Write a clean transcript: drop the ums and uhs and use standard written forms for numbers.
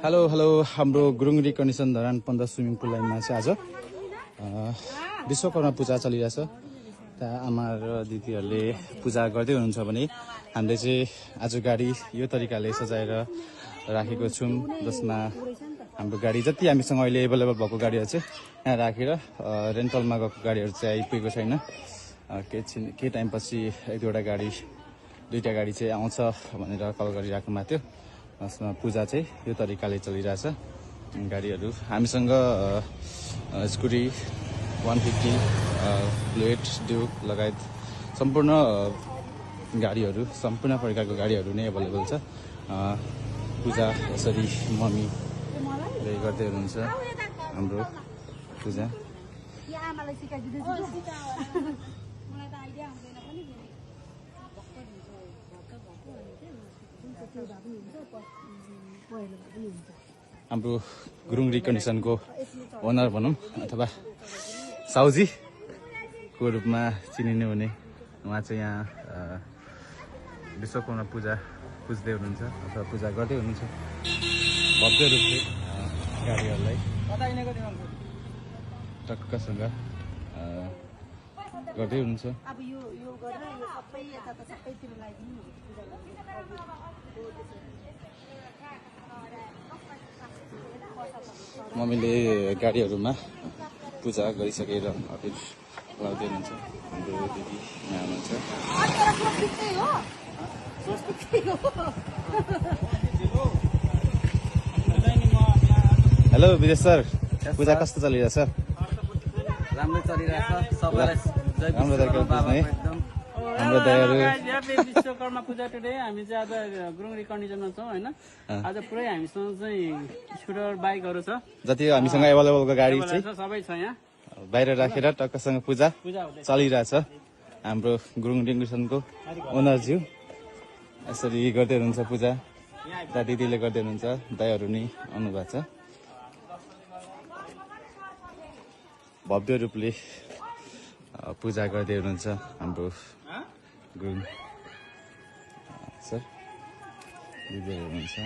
Hello हाम्रो Gurung recondition Dharan 15 swimming pool लाइनमा चाहिँ आज विश्वकर्मा पूजा चलिरहेछ। त्यहाँ आमा र दिदीहरूले पूजा गर्दै हुनुहुन्छ भने हामीले चाहिँ आज गाडी यो तरिकाले सजाएर राखेको छौँ, जसमा हाम्रो गाडी जति हामीसँग अहिले एभाइलेबल भएको गाडीहरू चाहिँ यहाँ राखेर रेन्टलमा गएको गाडीहरू चाहिँ आइपुगेको छैन। केही टाइमपछि एक दुईवटा गाडी दुईटा गाडी चाहिँ आउँछ भनेर कल गरिराख्नु भएको थियो। यसमा पूजा चाहिँ यो तरिकाले चलिरहेछ। गाडीहरू हामीसँग स्कुटी 150 बुलेट ड्युक लगायत सम्पूर्ण गाडीहरू सम्पूर्ण प्रकारको गाडीहरू नै एभाइलेबल छ। पूजा यसरी मम्मीले गर्दै हुनुहुन्छ हाम्रो पूजा। हाम्रो गुरुङ रिकन्डिसनको ओनर भनौँ अथवा साउजीको रूपमा चिनिने हुने उहाँ चाहिँ यहाँ विश्वकर्मा पूजा पुज्दै हुनुहुन्छ अथवा पूजा गर्दै हुनुहुन्छ भव्य रूपले गाडीहरूलाई टक्कसँग गर्दै हुनुहुन्छ। मम्मीले गाडीहरूमा पूजा गरिसकेर अफिस लाउँदै हुनुहुन्छ। हाम्रो दिदी यहाँ हुनुहुन्छ। हेलो विदेश सर, पूजा कस्तो चलिरहेछ? राम्रो चलिरहेछ। सबैलाई राम्रो तरिकाले बुझ्ने हाम्रो दयाहरू विश्वकर्मा पूजा टुडे हामी चाहिँ आज गुरुङ रिकन्डिसनमा छौँ होइन। आज पुरै हामीसँग चाहिँ स्कुटर बाइकहरू छ, जति हामीसँग एभाइलेबलको गाडी चाहिँ सबै छ यहाँ बाहिर राखेर टक्कसँग पूजा चलिरहेछ। हाम्रो गुरुङ रिकन्डिसनको ओनरज्यू यसरी गर्दै हुनुहुन्छ पूजा। दा दिदीले गर्दै हुनुहुन्छ, दाइहरू नि आउनुभएको छ। भव्य रूपले पूजा गर्दै हुनुहुन्छ हाम्रो गुरुङ सर, दिदीहरू हुनुहुन्छ।